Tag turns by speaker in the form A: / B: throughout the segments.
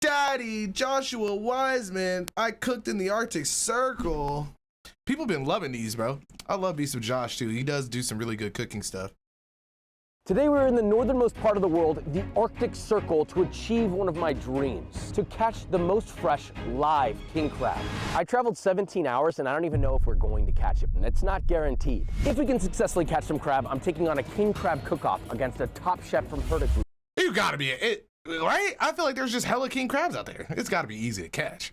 A: Daddy, Joshua Weissman. I cooked in the Arctic Circle. People been loving these, bro. I love me some Josh too. He does do some really good cooking stuff.
B: Today we're in the northernmost part of the world, the Arctic Circle, to achieve one of my dreams, to catch the most fresh live king crab. I traveled 17 hours and I don't even know if we're going to catch it. It's not guaranteed. If we can successfully catch some crab, I'm taking on a king crab cook-off against a top chef from Herta Group.
A: You gotta be it, right? I feel like there's just hella king crabs out there. It's gotta be easy to catch.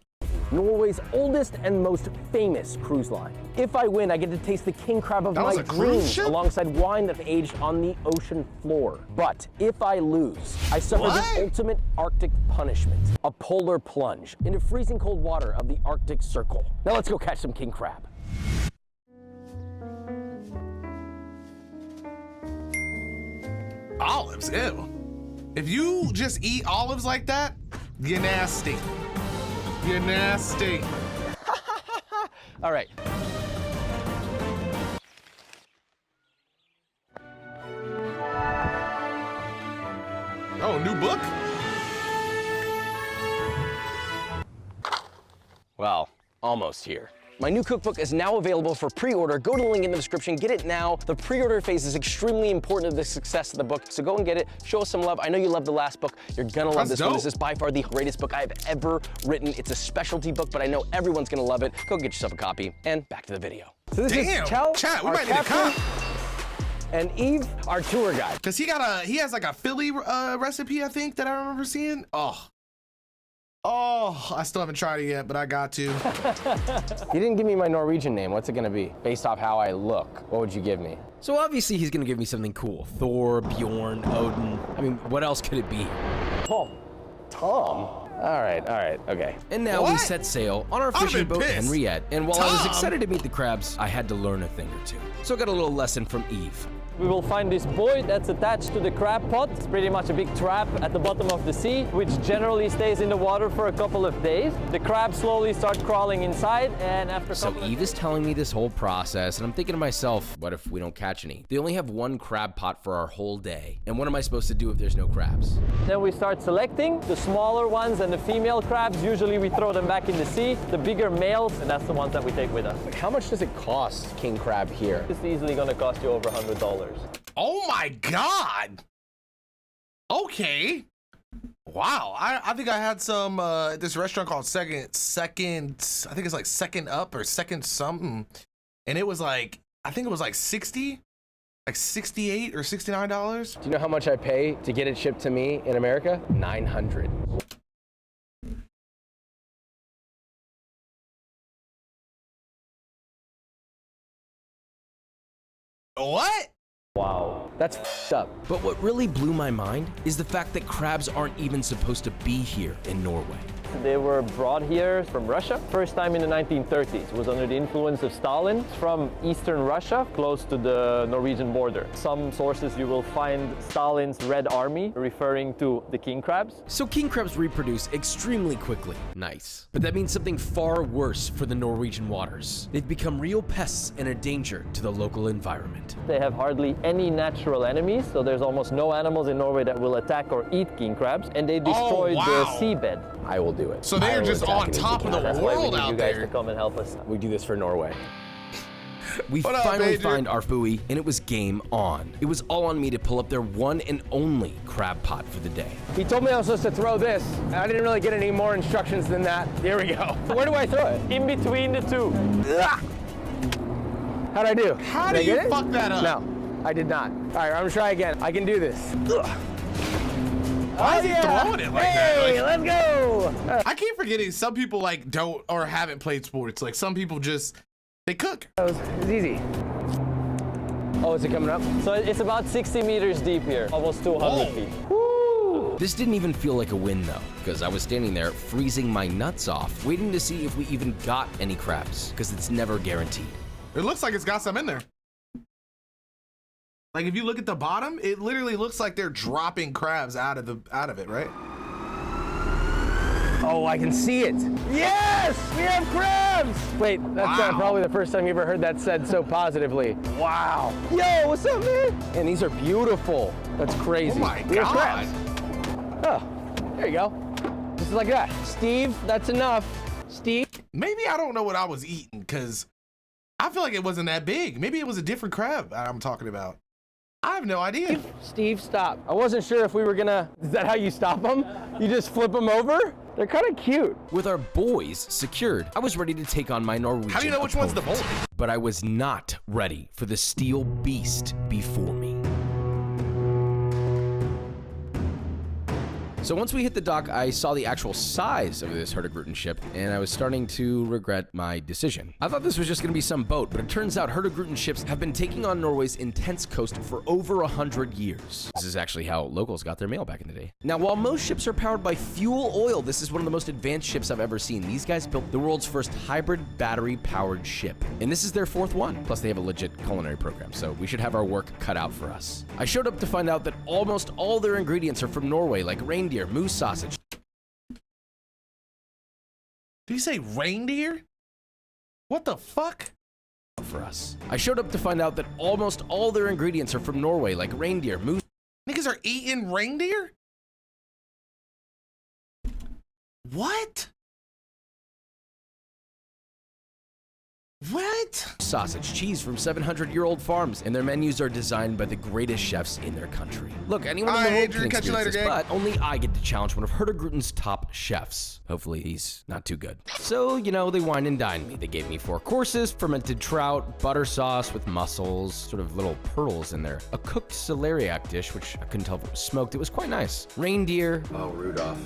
B: Norway's oldest and most famous cruise line. If I win, I get to taste the king crab of my dreams alongside wine that's aged on the ocean floor. But if I lose, I suffer the ultimate Arctic punishment, a polar plunge into freezing cold water of the Arctic Circle. Now let's go catch some king crab.
A: Olives, ew. If you just eat olives like that, you're nasty. You're nasty.
B: All right.
A: Oh, new book?
B: Well, almost here. My new cookbook is now available for pre-order. Go to the link in the description, get it now. The pre-order phase is extremely important to the success of the book, so go and get it. Show us some love. I know you loved the last book. You're gonna love this one. This is by far the greatest book I've ever written. It's a specialty book, but I know everyone's gonna love it. Go get yourself a copy, and back to the video. So this is Chell,
A: chat, we might need a cop.
B: And Eve, our tour guide.
A: Cause he has like a Philly recipe, I think, that I remember seeing. Oh, I still haven't tried it yet, but I got to.
B: You didn't give me my Norwegian name. What's it gonna be? Based off how I look, what would you give me?
C: So obviously he's gonna give me something cool. Thor, Bjorn, Odin. I mean, what else could it be?
B: Tom. All right, okay.
C: And now we set sail on our fishing boat, Henriette. And while I was excited to meet the crabs, I had to learn a thing or two. So I got a little lesson from Eve.
D: We will find this buoy that's attached to the crab pot. It's pretty much a big trap at the bottom of the sea, which generally stays in the water for a couple of days. The crabs slowly start crawling inside, and after
C: So Eve is telling me this whole process, and I'm thinking to myself, what if we don't catch any? They only have one crab pot for our whole day. And what am I supposed to do if there's no crabs?
D: Then we start selecting the smaller ones and the female crabs. Usually we throw them back in the sea. The bigger males, and that's the ones that we take with us.
B: How much does it cost king crab here?
D: It's easily gonna cost you over $100.
A: Oh my God. Okay. Wow. I think I had some this restaurant called Second, I think it's like Second Up or Second something. And it was like, I think it was like 60, like $68 or $69.
B: Do you know how much I pay to get it shipped to me in America? $900.
A: What?
B: Wow, that's f***ed up.
C: But what really blew my mind is the fact that crabs aren't even supposed to be here in Norway.
D: They were brought here from Russia, first time in the 1930s. It was under the influence of Stalin from Eastern Russia, close to the Norwegian border. Some sources you will find Stalin's Red Army referring to the king crabs.
C: So king crabs reproduce extremely quickly. Nice. But that means something far worse for the Norwegian waters. They've become real pests and a danger to the local environment.
D: They have hardly any natural enemies, so there's almost no animals in Norway that will attack or eat king crabs, and they destroy the seabed.
B: I will do it.
A: So they are just on top of the world out there.
D: That's why we need you guys to come and help us.
B: We do this for Norway.
C: We finally find our buoy, and it was game on. It was all on me to pull up their one and only crab pot for the day.
B: He told me I was supposed to throw this. I didn't really get any more instructions than that. Here we go. Where do I throw it?
D: In between the two.
B: How'd I do?
A: How do you fuck that up?
B: No, I did not. All right, I'm gonna try again. I can do this.
A: Why is he throwing it like that?
B: Hey, let's go!
A: I keep forgetting some people like don't or haven't played sports. Like some people just, they cook.
B: It's easy. Oh, is it coming up?
D: So it's about 60 meters deep here, almost 200 feet. Woo!
C: This didn't even feel like a win though, because I was standing there freezing my nuts off, waiting to see if we even got any crabs, because it's never guaranteed.
A: It looks like it's got some in there. Like if you look at the bottom, it literally looks like they're dropping crabs out of it, right?
B: Oh, I can see it. Yes, we have crabs. Wait, that's probably the first time you ever heard that said so positively. Wow. Yo, what's up, man? And these are beautiful. That's crazy.
A: Oh my
B: We have
A: God.
B: crabs. Oh, there you go. Just Just like that. Steve, that's enough. Steve.
A: Maybe I don't know what I was eating because I feel like it wasn't that big. Maybe it was a different crab I'm talking about. I have no idea.
B: Steve, stop. I wasn't sure if we were gonna, is that how you stop them? You just flip them over? They're kind of cute.
C: With our boys secured, I was ready to take on my Norwegian
A: How do you know which one's the
C: opponent.
A: bolt?
C: But I was not ready for the steel beast before me. So once we hit the dock, I saw the actual size of this Hurtigruten ship, and I was starting to regret my decision. I thought this was just gonna be some boat, but it turns out Hurtigruten ships have been taking on Norway's intense coast for over 100 years. This is actually how locals got their mail back in the day. Now, while most ships are powered by fuel oil, this is one of the most advanced ships I've ever seen. These guys built the world's first hybrid battery-powered ship, and this is their 4th one. Plus, they have a legit culinary program, so we should have our work cut out for us. I showed up to find out that almost all their ingredients are from Norway, like reindeer, moose sausage.
A: Did you say reindeer? What the fuck?
C: For us. I showed up to find out that almost all their ingredients are from Norway, like reindeer, moose.
A: Niggas are eating reindeer? What? What?
C: Sausage, cheese from 700-year-old farms, and their menus are designed by the greatest chefs in their country. Look, anyone in the world can
A: catch you later,
C: experience this,
A: gang.
C: but only I get to challenge one of Hurtigruten's top chefs. Hopefully he's not too good. So, you know, they wine and dine me. They gave me 4 courses, fermented trout, butter sauce with mussels, sort of little pearls in there, a cooked celeriac dish, which I couldn't tell if it was smoked. It was quite nice. Reindeer.
E: Oh, Rudolph.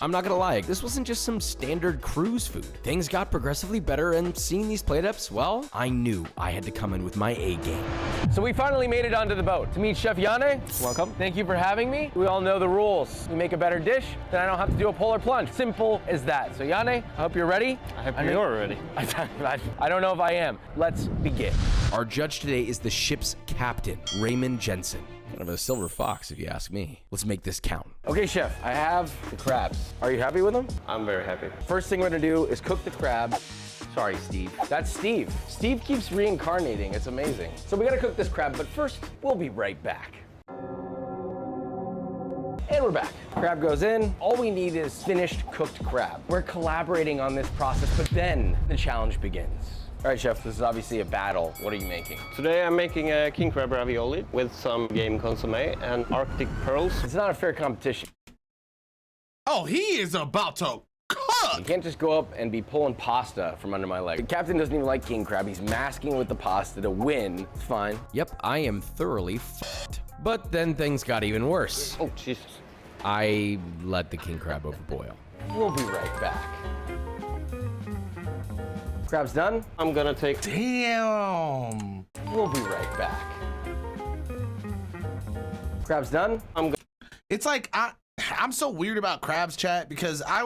C: I'm not gonna lie, this wasn't just some standard cruise food. Things got progressively better, and seeing these plate-ups, well, I knew I had to come in with my A game.
B: So we finally made it onto the boat to meet Chef Janne. Welcome. Thank you for having me. We all know the rules. You make a better dish, then I don't have to do a polar plunge. Simple as that. So Janne, I hope you're ready.
D: I hope you're ready.
B: I don't know if I am. Let's begin.
C: Our judge today is the ship's captain, Raymond Jensen. Kind of a silver fox, if you ask me. Let's make this count.
B: Okay, Chef, I have the crabs. Are you happy with them?
D: I'm very happy.
B: First thing we're gonna do is cook the crab. Sorry, Steve. That's Steve. Steve keeps reincarnating. It's amazing. So we gotta cook this crab, but first, we'll be right back. And we're back. Crab goes in. All we need is finished cooked crab. We're collaborating on this process, but then the challenge begins. All right, Chef, this is obviously a battle. What are you making?
F: Today I'm making a king crab ravioli with some game consomme and Arctic pearls.
B: It's not a fair competition.
A: Oh, he is about to
B: You
A: cook.
B: can't just go up and be pulling pasta from under my leg. The captain doesn't even like king crab. He's masking with the pasta to win. It's fine.
C: Yep, I am thoroughly f***ed. But then things got even worse.
F: Oh, Jesus.
C: I let the king crab overboil.
B: We'll be right back. Crab's done.
F: I'm gonna take
A: Damn.
B: We'll be right back. Crab's done.
A: It's like I'm so weird about crabs, chat, because I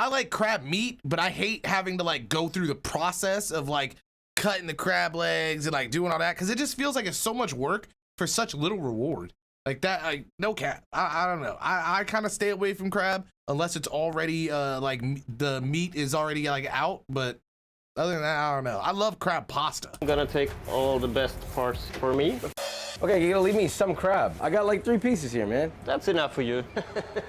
A: like crab meat, but I hate having to like go through the process of like cutting the crab legs and like doing all that, because it just feels like it's so much work for such little reward. Like that, like no cat. I don't know. I kind of stay away from crab unless it's already like the meat is already like out, but other than that, I don't know. I love crab pasta.
F: I'm gonna take all the best parts for me.
B: Okay, you gotta leave me some crab. I got like 3 pieces here, man.
F: That's enough for you.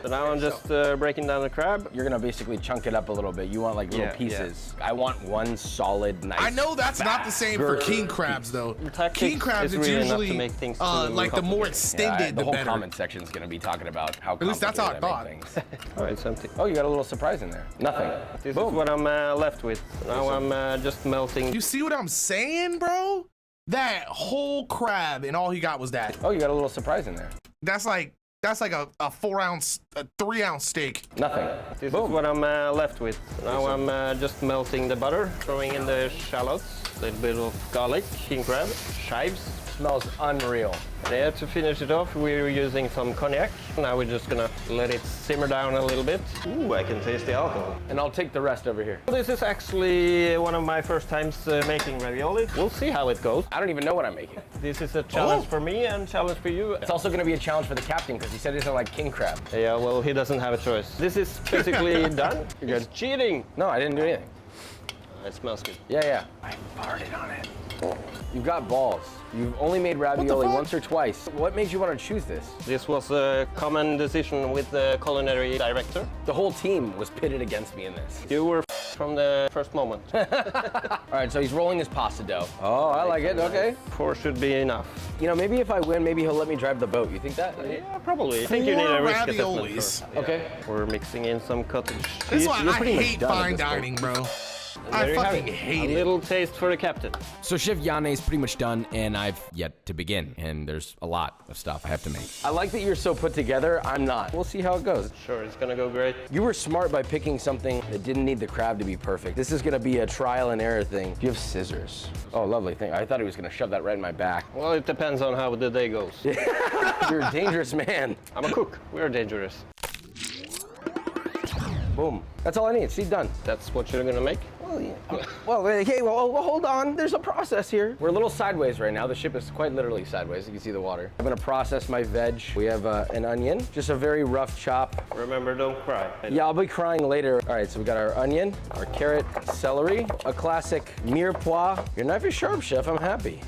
F: So now I'm just breaking down the crab.
B: You're gonna basically chunk it up a little bit. You want like little
F: Yeah,
B: pieces. I want one solid, nice.
A: I know that's not the same for king crabs though.
F: Tactics
A: King crabs,
F: is
A: it's
F: really enough to
A: usually
F: make things
A: like the more
F: complicated.
A: extended,
B: the
A: the
B: whole
A: better.
B: comment section is gonna be talking about how
A: At least that's how I
B: complicated
A: thought.
B: make things.
F: Oh, it's empty.
B: Oh, you got a little surprise in there. Nothing.
F: This
B: Boom.
F: is what I'm left with. Now I'm just melting.
A: You see what I'm saying, bro? That whole crab and all he got was that.
B: Oh, you got a little surprise in there.
A: That's like a 4-ounce, 3-ounce steak.
B: Nothing.
F: This
B: Boom.
F: is what I'm left with. Now I'm just melting the butter, throwing in the shallots, a little bit of garlic, king crab, chives.
B: Smells unreal.
F: There, to finish it off, we're using some cognac. Now we're just gonna let it simmer down a little bit. Ooh, I can taste the alcohol.
B: And I'll take the rest over here.
F: This is actually one of my first times making ravioli. We'll see how it goes.
B: I don't even know what I'm making.
F: This is a challenge for me and challenge for you.
B: It's also gonna be a challenge for the captain because he said these are like king crab.
F: Yeah, well, he doesn't have a choice. This is basically done. You're cheating.
B: No, I didn't do anything.
F: It smells good.
B: Yeah, yeah. I farted on it. You've got balls. You've only made ravioli once or twice. What made you want to choose this?
F: This was a common decision with the culinary director.
B: The whole team was pitted against me in this.
F: You were from the first moment.
B: All right, so he's rolling his pasta dough. Oh, I like it. Okay.
F: 4 should be enough.
B: You know, maybe if I win, maybe he'll let me drive the boat. You think that?
F: Yeah, probably. I think you need a risk assessment
A: raviolis.
F: first.
B: Okay.
F: We're mixing in some cottage cheese.
A: That's why
B: You're
A: I
B: pretty much
A: hate
B: done at
A: fine
B: this point.
A: dining, bro.
F: There
A: I
F: you have
A: fucking
F: it.
A: hate
F: A
A: it.
F: little taste for the captain.
C: So Chef Yane is pretty much done, and I've yet to begin. And there's a lot of stuff I have to make.
B: I like that you're so put together. I'm not. We'll see how it goes.
F: Sure, it's gonna go great.
B: You were smart by picking something that didn't need the crab to be perfect. This is gonna be a trial and error thing. Do you have scissors? Oh, lovely thing. I thought he was gonna shove that right in my back.
F: Well, it depends on how the day goes.
B: You're a dangerous man.
F: I'm a cook. We're dangerous.
B: Boom. That's all I need. See, done.
F: That's what you're gonna make?
B: Well, yeah. Well, hey, well, hold on. There's a process here. We're a little sideways right now. The ship is quite literally sideways. You can see the water. I'm gonna process my veg. We have an onion, just a very rough chop.
F: Remember, don't cry.
B: Yeah, I'll be crying later. All right, so we got our onion, our carrot, celery, a classic mirepoix. Your knife is sharp, chef. I'm happy.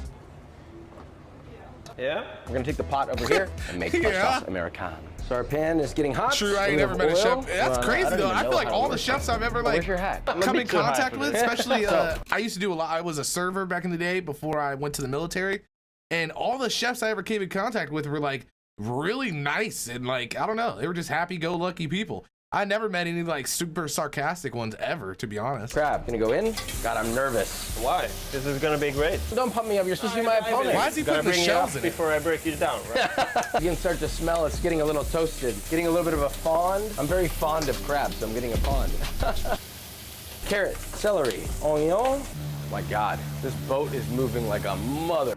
F: Yeah?
B: We're gonna take the pot over here and make our
A: Yeah.
B: sauce Americana. So our pan is getting hot.
A: True, I
B: We
A: ain't never
B: have
A: met a
B: oil.
A: chef. That's
B: Well,
A: crazy
B: don't
A: though.
B: even
A: I
B: know
A: feel like
B: how it
A: all the
B: works.
A: chefs I've ever
B: Where's your hat?
F: I'm a
A: come
F: bit
A: in
F: too high
A: contact
F: for
A: with,
F: this.
A: especially I used to do a lot. I was a server back in the day before I went to the military, and all the chefs I ever came in contact with were like really nice and like I don't know, they were just happy-go-lucky people. I never met any like super sarcastic ones ever, to be honest.
B: Crab, gonna go in. God, I'm nervous.
F: Why? This is gonna be great.
B: Don't pump me up. You're supposed to be my opponent.
A: Why is he
F: Gotta
A: putting the
F: bring
A: shells
F: it
A: in
F: up
A: it?
F: before I break you down, right?
B: You can start to smell it's getting a little toasted, getting a little bit of a fond. I'm very fond of crab, so I'm getting a fond. Carrot, celery, onion. My God, this boat is moving like a mother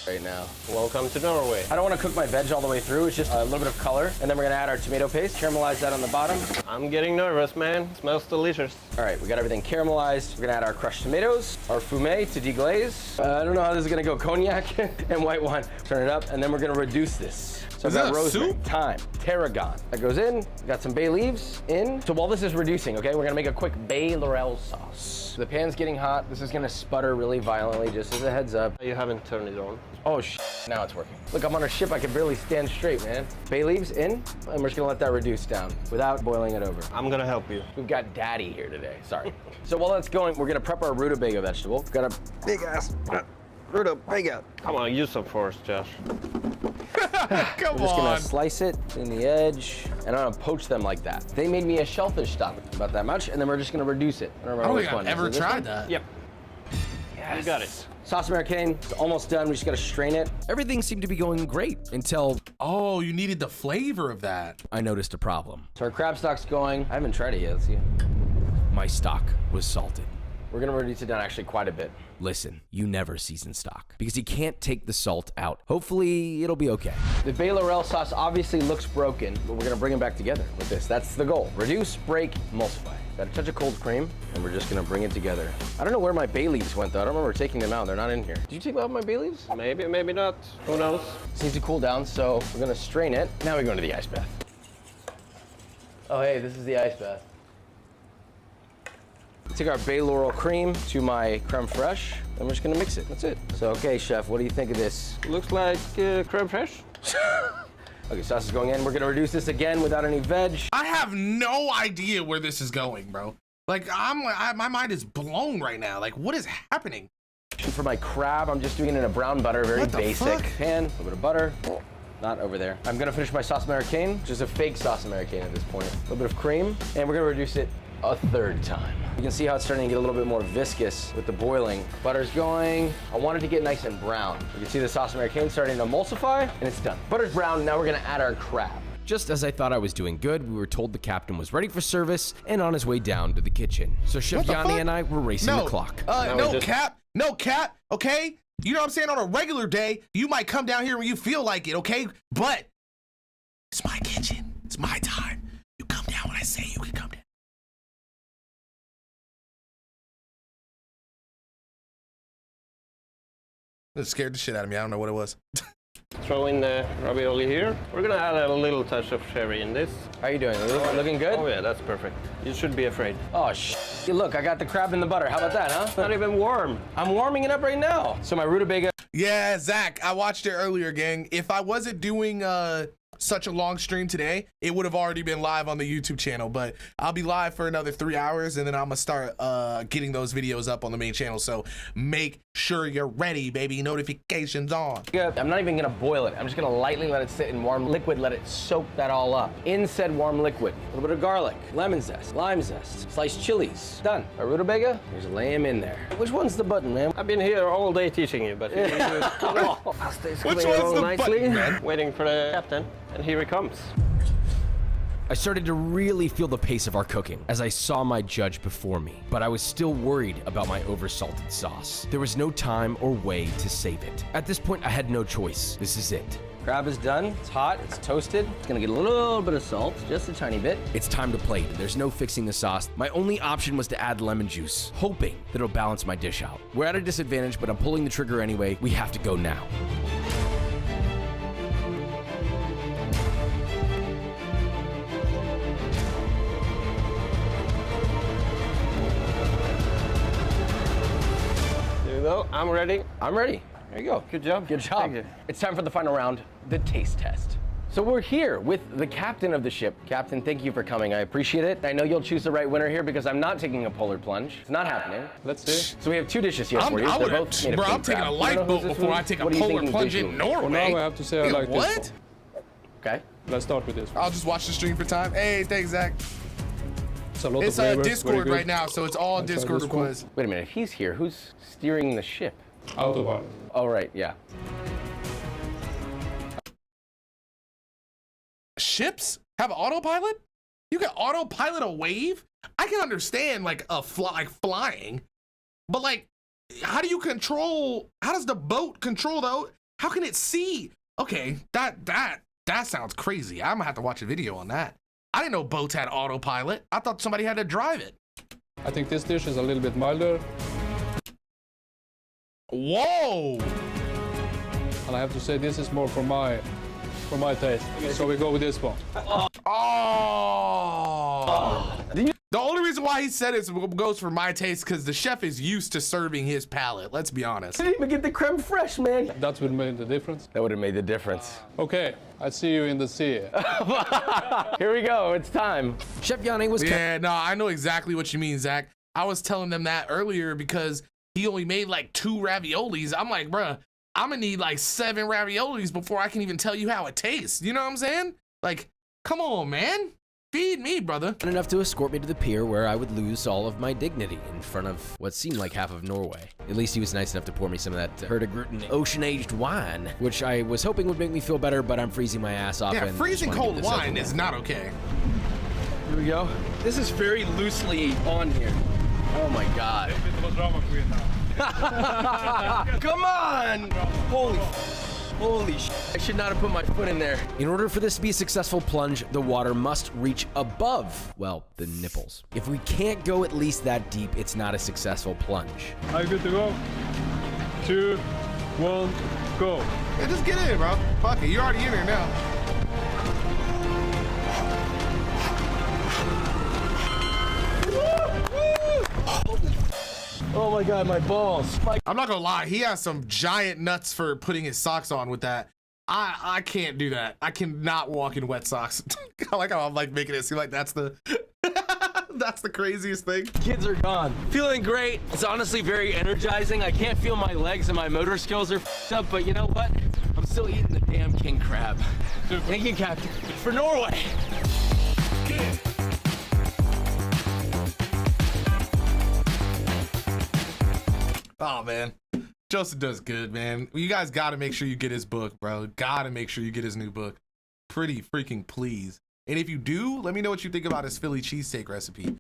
B: right now.
F: Welcome to Norway.
B: I don't want to cook my veg all the way through. It's just a little bit of color. And then we're going to add our tomato paste, caramelize that on the bottom.
F: I'm getting nervous, man. Smells delicious.
B: All right, we got everything caramelized. We're going to add our crushed tomatoes, our fumet to deglaze. I don't know how this is going to go. Cognac and white wine. Turn it up, and then we're going to reduce this. So
A: Is
B: I've
A: that
B: got
A: a
B: rosemary,
A: soup?
B: thyme, tarragon. That goes in. We got some bay leaves in. So while this is reducing, okay, we're gonna make a quick bay laurel sauce. The pan's getting hot. This is gonna sputter really violently, just as a heads up.
F: You haven't turned it on.
B: Oh, now it's working. Look, I'm on a ship. I can barely stand straight, man. Bay leaves in, and we're just gonna let that reduce down without boiling it over.
F: I'm gonna help you.
B: We've got daddy here today, sorry. So while that's going, we're gonna prep our rutabaga vegetable. We've got a big ass rutabaga.
F: Come on, use some force, Josh.
A: Come
B: We're just gonna
A: on.
B: slice it in the edge, and I'm gonna poach them like that. They made me a shellfish stock, about that much, and then we're just gonna reduce it.
A: I don't think I've ever tried that.
F: Yep. You got it.
B: Sauce Americaine, it's almost done. We just gotta strain it.
C: Everything seemed to be going great until
A: Oh, you needed the flavor of that.
C: I noticed a problem.
B: So our crab stock's going. I haven't tried it yet. Let's see.
C: My stock was salted.
B: We're gonna reduce it down actually quite a bit.
C: Listen, you never season stock because you can't take the salt out. Hopefully, it'll be okay.
B: The bay laurel sauce obviously looks broken, but we're gonna bring them back together with this. That's the goal. Reduce, break, emulsify. Got a touch of cold cream, and we're just gonna bring it together. I don't know where my bay leaves went though. I don't remember taking them out. They're not in here. Did you take out my bay leaves?
F: Maybe, maybe not. Who knows?
B: This needs to cool down, so we're gonna strain it. Now we go into the ice bath. Oh, hey, this is the ice bath. Take our bay laurel cream to my creme fraiche, and we're just gonna mix it. That's it. So, okay, chef, what do you think of this?
F: Looks like creme fraiche.
B: Okay, sauce is going in. We're gonna reduce this again without any veg.
A: I have no idea where this is going, bro. Like my mind is blown right now. Like what is happening?
B: For my crab, I'm just doing it in a brown butter, very
A: What the
B: basic.
A: fuck?
B: Pan, a little bit of butter. Not over there. I'm gonna finish my sauce Americaine, which is a fake sauce Americaine at this point. A little bit of cream, and we're gonna reduce it a third time. You can see how it's starting to get a little bit more viscous with the boiling. Butter's going. I want it to get nice and brown. You can see the sauce Americaine starting to emulsify, and it's done. Butter's brown, now we're gonna add our crab.
C: Just as I thought I was doing good, we were told the captain was ready for service and on his way down to the kitchen. So Chef
A: What the
C: Yanni
A: fuck?
C: and I were racing the clock.
A: No cap, okay? You know what I'm saying? On a regular day, you might come down here when you feel like it, okay? But it's my kitchen. It's my time. You come down when I say you can come down. It scared the shit out of me. I don't know what it was.
F: Throw in the ravioli here. We're gonna add a little touch of cherry in this.
B: How you doing? Looking good?
F: Oh yeah, that's perfect. You should be afraid.
B: Oh, look, I got the crab in the butter. How about that, huh?
F: Not even warm.
B: I'm warming it up right now. So my rutabaga.
A: Yeah, Zach, I watched it earlier, gang. If I wasn't doing such a long stream today, it would have already been live on the YouTube channel, but I'll be live for another 3 hours, and then I'm gonna start getting those videos up on the main channel. So make sure you're ready, baby. Notifications on.
B: I'm not even gonna boil it. I'm just gonna lightly let it sit in warm liquid, let it soak that all up. In said warm liquid, a little bit of garlic, lemon zest, lime zest, sliced chilies. Done. A rutabaga, just lay him in there. Which one's the button, man?
F: I've been here all day teaching you, but
A: Which one's the button, man?
F: Waiting for the captain, and here he comes.
C: I started to really feel the pace of our cooking as I saw my judge before me, but I was still worried about my oversalted sauce. There was no time or way to save it. At this point, I had no choice. This is it.
B: Crab is done. It's hot. It's toasted. It's gonna get a little bit of salt, just a tiny bit.
C: It's time to plate. There's no fixing the sauce. My only option was to add lemon juice, hoping that it'll balance my dish out. We're at a disadvantage, but I'm pulling the trigger anyway. We have to go now.
F: I'm ready.
B: I'm ready. There you go.
F: Good job.
B: Good job.
F: Thank you.
B: It's time for the final round, the taste test. So we're here with the captain of the ship. Captain, thank you for coming. I appreciate it. I know you'll choose the right winner here because I'm not taking a polar plunge. It's not happening.
F: Let's see.
B: So we have two dishes here for you.
A: I'm
B: Both
A: taking a lifeboat before I take a polar plunge in Norway.
E: Well, now I have to say I like this
A: What?
E: one.
B: Okay.
E: Let's start with this one.
A: I'll just watch the stream for time. Hey, thanks, Zach.
E: It's a lot
A: It's
E: of flavor. Very
A: Discord
E: good.
A: right now, so it's all
E: Let's try
A: Discord
E: this one.
A: requests.
B: Wait a minute. If he's here, who's steering the ship?
E: Autopilot.
B: Oh, right. Yeah.
A: Ships have autopilot? You can autopilot a wave? I can understand like flying, but like, how do you control? How does the boat control though? How can it see? Okay, that sounds crazy. I'm gonna have to watch a video on that. I didn't know boats had autopilot. I thought somebody had to drive it.
E: I think this dish is a little bit milder,
A: Whoa!
E: and I have to say this is more for my taste. So we go with this one.
A: Oh! The only reason why he said it goes for my taste because the chef is used to serving his palate. Let's be honest.
B: I didn't even get the creme fraiche, man.
E: That would make the difference.
B: That would have made the difference.
E: Okay, I see you in the sea.
B: Here we go. It's time.
C: Chef Yanni was
A: Yeah, no, I know exactly what you mean, Zach. I was telling them that earlier because he only made like 2 raviolis. I'm like, bruh, I'm gonna need like 7 raviolis before I can even tell you how it tastes. You know what I'm saying? Like, come on, man. Feed me, brother.
C: enough to escort me to the pier where I would lose all of my dignity in front of what seemed like half of Norway. At least he was nice enough to pour me some of that Hurtigruten ocean-aged wine, which I was hoping would make me feel better, but I'm freezing my ass off.
A: Yeah,
C: and
A: freezing
C: just wanna
A: cold
C: get this over
A: wine
C: with.
A: is not okay.
B: Here we go. This is very loosely on here. Oh my God. Come on! Holy sh! I should not have put my foot in there.
C: In order for this to be a successful plunge, the water must reach above, well, the nipples. If we can't go at least that deep, it's not a successful plunge.
E: Are you good to go? 2, 1, go.
A: Yeah, just get in, bro. Fuck it, you're already in there now.
B: Oh my God, my balls.
A: I'm not gonna lie, he has some giant nuts for putting his socks on with that. I can't do that. I cannot walk in wet socks. I like how I'm like making it seem like that's the that's the craziest thing.
B: Kids are gone. Feeling great. It's honestly very energizing. I can't feel my legs and my motor skills are f***ed up, but you know what? I'm still eating the damn king crab. Thank you, Captain. For Norway.
A: Oh man, Joseph does good, man. You guys gotta make sure you get his book, bro. Gotta make sure you get his new book. Pretty freaking please. And if you do, let me know what you think about his Philly cheesesteak recipe.